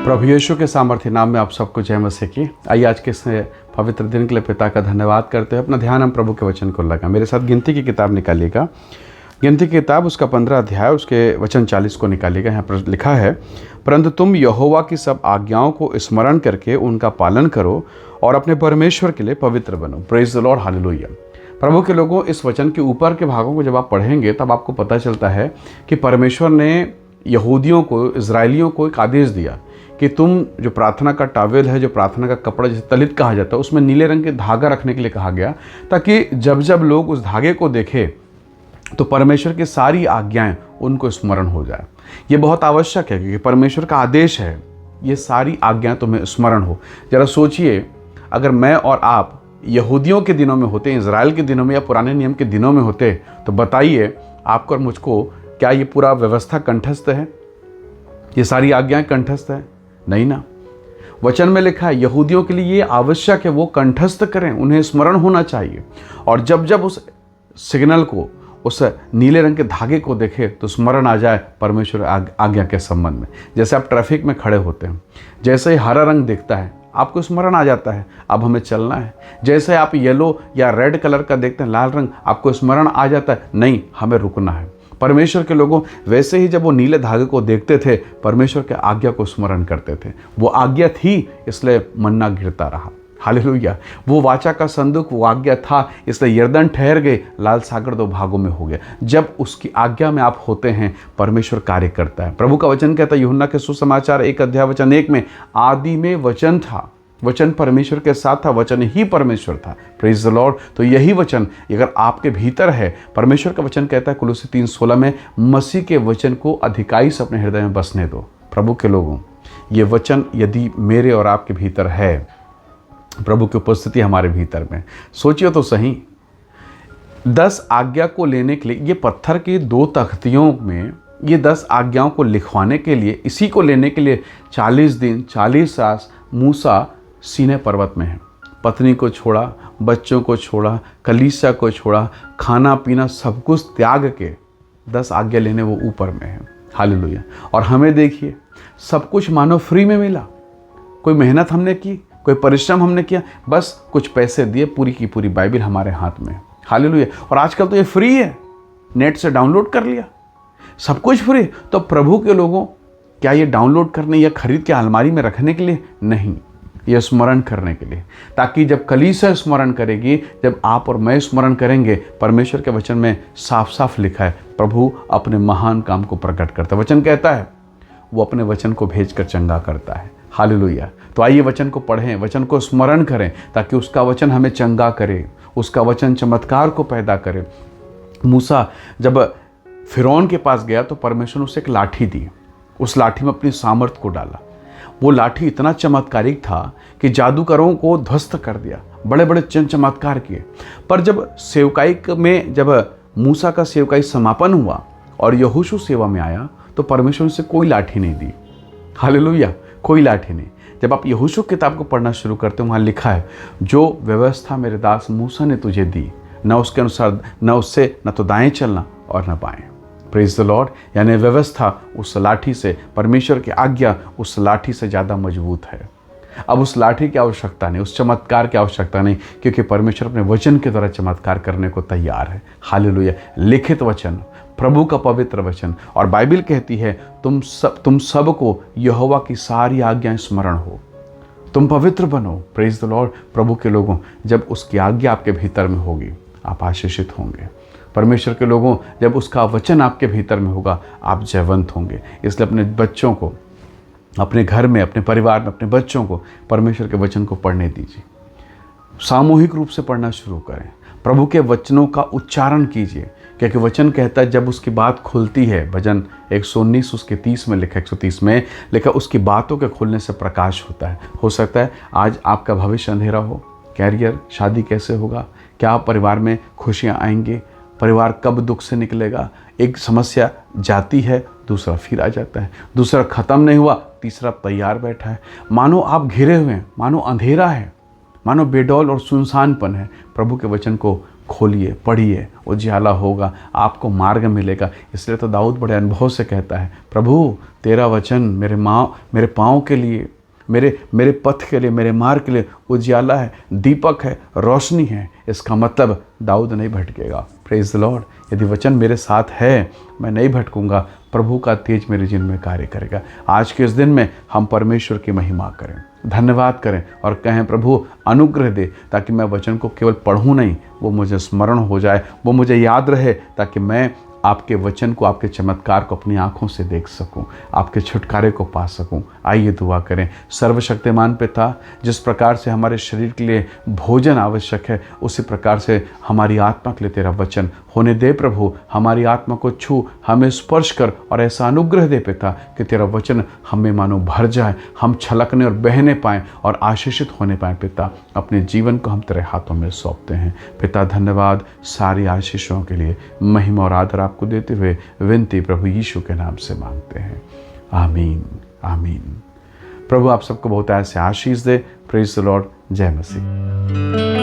प्रभु यीशु के सामर्थ्य नाम में आप सबको जय मसीह की। आइए आज के इस पवित्र दिन के लिए पिता का धन्यवाद करते हुए अपना ध्यान हम प्रभु के वचन को लगा। मेरे साथ गिनती की किताब निकालिएगा। गिनती की किताब उसका 15 अध्याय उसके वचन 40 को निकालिएगा। यहाँ पर लिखा है, परंतु तुम यहोवा की सब आज्ञाओं को स्मरण करके उनका पालन करो और अपने परमेश्वर के लिए पवित्र बनो। Praise the lord, hallelujah. प्रभु के लोगों, इस वचन के ऊपर के भागों को जब आप पढ़ेंगे तब आपको पता चलता है कि परमेश्वर ने यहूदियों को, इजरायलियों को एक आदेश दिया कि तुम जो प्रार्थना का टावेल है, जो प्रार्थना का कपड़ा जिसे तलित कहा जाता है, उसमें नीले रंग के धागा रखने के लिए कहा गया, ताकि जब जब लोग उस धागे को देखें तो परमेश्वर की सारी आज्ञाएं उनको स्मरण हो जाए। ये बहुत आवश्यक है क्योंकि परमेश्वर का आदेश है, ये सारी आज्ञाएं तुम्हें स्मरण हो। जरा सोचिए, अगर मैं और आप यहूदियों के दिनों में होते, इजराइल के दिनों में या पुराने नियम के दिनों में होते, तो बताइए आपको और मुझको, क्या ये पूरा व्यवस्था कंठस्थ है? ये सारी आज्ञाएं कंठस्थ है? नहीं ना। वचन में लिखा है यहूदियों के लिए ये आवश्यक है, वो कंठस्थ करें, उन्हें स्मरण होना चाहिए। और जब जब उस सिग्नल को, उस नीले रंग के धागे को देखे तो स्मरण आ जाए परमेश्वर आज्ञा के संबंध में। जैसे आप ट्रैफिक में खड़े होते हैं, जैसे ही हरा रंग दिखता है आपको स्मरण आ जाता है अब हमें चलना है। जैसे आप येलो या रेड कलर का देखते हैं, लाल रंग, आपको स्मरण आ जाता है नहीं, हमें रुकना है। परमेश्वर के लोगों वैसे ही जब वो नीले धागे को देखते थे, परमेश्वर के आज्ञा को स्मरण करते थे। वो आज्ञा थी इसलिए मन्ना गिरता रहा, हालेलुया। वो वाचा का संदूक, वो आज्ञा था इसलिए यरदन ठहर गए, लाल सागर 2 भागों में हो गया। जब उसकी आज्ञा में आप होते हैं, परमेश्वर कार्य करता है। प्रभु का वचन कहता है यूहन्ना के सुसमाचार 1 अध्याय वचन 1 में, आदि में वचन था, वचन परमेश्वर के साथ था, वचन ही परमेश्वर था। Praise the Lord. तो यही वचन अगर आपके भीतर है, परमेश्वर का वचन कहता है कुलुस्सी 3:16 में, मसीह के वचन को अधिकाई से अपने हृदय में बसने दो। प्रभु के लोगों, ये वचन यदि मेरे और आपके भीतर है, प्रभु की उपस्थिति हमारे भीतर में, सोचिए तो सही, 10 आज्ञा को लेने के लिए, ये पत्थर की 2 तख्तियों में ये 10 आज्ञाओं को लिखवाने के लिए, इसी को लेने के लिए 40 दिन 40 रात मूसा सीने पर्वत में है। पत्नी को छोड़ा, बच्चों को छोड़ा, कलीसिया को छोड़ा, खाना पीना सब कुछ त्याग के 10 आज्ञा लेने वो ऊपर में है, हालेलुया। और हमें देखिए, सब कुछ मानो फ्री में मिला। कोई मेहनत हमने की, कोई परिश्रम हमने किया, बस कुछ पैसे दिए, पूरी की पूरी बाइबिल हमारे हाथ में, हालेलुया। और आजकल तो ये फ्री है, नेट से डाउनलोड कर लिया, सब कुछ फ्री। तो प्रभु के लोगों, क्या ये डाउनलोड करने या खरीद के अलमारी में रखने के लिए? नहीं, यह स्मरण करने के लिए, ताकि जब कलीसिया स्मरण करेगी, जब आप और मैं स्मरण करेंगे, परमेश्वर के वचन में साफ साफ लिखा है, प्रभु अपने महान काम को प्रकट करता है। वचन कहता है वो अपने वचन को भेजकर चंगा करता है, हालेलुया। तो आइए वचन को पढ़ें, वचन को स्मरण करें, ताकि उसका वचन हमें चंगा करे, उसका वचन चमत्कार को पैदा करे। मूसा जब फिरौन के पास गया तो परमेश्वर ने उसे एक लाठी दी, उस लाठी में अपनी सामर्थ को डाला। वो लाठी इतना चमत्कारिक था कि जादूगरों को ध्वस्त कर दिया, बड़े बड़े चमत्कार किए। पर जब सेवकाई में, जब मूसा का सेवकाई समापन हुआ और यहोशू सेवा में आया, तो परमेश्वर ने उसे कोई लाठी नहीं दी, हालेलुया, कोई लाठी नहीं। जब आप यहोशू किताब को पढ़ना शुरू करते हो, वहाँ लिखा है, जो व्यवस्था मेरे दास मूसा ने तुझे दी, न उसके अनुसार, न उससे न तो दाएं चलना और न बाएं। Praise the Lord. यानी व्यवस्था उस लाठी से, परमेश्वर की आज्ञा उस लाठी से ज़्यादा मजबूत है। अब उस लाठी की आवश्यकता नहीं, उस चमत्कार की आवश्यकता नहीं, क्योंकि परमेश्वर अपने वचन के द्वारा चमत्कार करने को तैयार है, हालेलुया। लिखित वचन, प्रभु का पवित्र वचन। और बाइबिल कहती है तुम सबको यहोवा की सारी आज्ञाएं स्मरण हो, तुम पवित्र बनो। Praise the Lord. प्रभु के लोगों, जब उसकी आज्ञा आपके भीतर में होगी, आप आशीषित होंगे। परमेश्वर के लोगों, जब उसका वचन आपके भीतर में होगा, आप जयवंत होंगे। इसलिए अपने बच्चों को, अपने घर में, अपने परिवार में, अपने बच्चों को परमेश्वर के वचन को पढ़ने दीजिए। सामूहिक रूप से पढ़ना शुरू करें, प्रभु के वचनों का उच्चारण कीजिए, क्योंकि वचन कहता है जब उसकी बात खुलती है, भजन 119 उसके 30 में लिखा, 130 में लिखा, उसकी बातों के खुलने से प्रकाश होता है। हो सकता है आज आपका भविष्य अंधेरा हो, कैरियर, शादी कैसे होगा, क्या परिवार में खुशियाँ आएंगी, परिवार कब दुख से निकलेगा। एक समस्या जाती है, दूसरा फिर आ जाता है, दूसरा खत्म नहीं हुआ, तीसरा तैयार बैठा है। मानो आप घिरे हुए हैं, मानो अंधेरा है, मानो बेडौल और सुनसानपन है। प्रभु के वचन को खोलिए, पढ़िए, उजियाला होगा, आपको मार्ग मिलेगा। इसलिए तो दाऊद बड़े अनुभव से कहता है, प्रभु तेरा वचन मेरे पाँव के लिए, मेरे पथ के लिए, मेरे मार्ग के लिए उजियाला है, दीपक है, रोशनी है। इसका मतलब दाऊद नहीं भटकेगा। Praise the Lord. यदि वचन मेरे साथ है, मैं नहीं भटकूंगा। प्रभु का तेज मेरे जीवन में कार्य करेगा। आज के इस दिन में हम परमेश्वर की महिमा करें, धन्यवाद करें और कहें, प्रभु अनुग्रह दे, ताकि मैं वचन को केवल पढ़ूं नहीं, वो मुझे स्मरण हो जाए, वो मुझे याद रहे, ताकि मैं आपके वचन को, आपके चमत्कार को अपनी आंखों से देख सकूं, आपके छुटकारे को पा सकूं। आइए दुआ करें। सर्वशक्तिमान पिता, जिस प्रकार से हमारे शरीर के लिए भोजन आवश्यक है, उसी प्रकार से हमारी आत्मा के लिए तेरा वचन होने दे। प्रभु हमारी आत्मा को छू, हमें स्पर्श कर और ऐसा अनुग्रह दे पिता कि तेरा वचन हमें मानो भर जाए, हम छलकने और बहने पाएँ और आशीषित होने पाएँ। पिता अपने जीवन को हम तेरे हाथों में सौंपते हैं। पिता धन्यवाद सारी आशीषों के लिए। महिमा और आदर आपको देते हुए विनती प्रभु यीशु के नाम से मांगते हैं। आमीन, आमीन। प्रभु आप सबको बहुत ऐसे आशीष दे। Praise the lord. जय मसीह।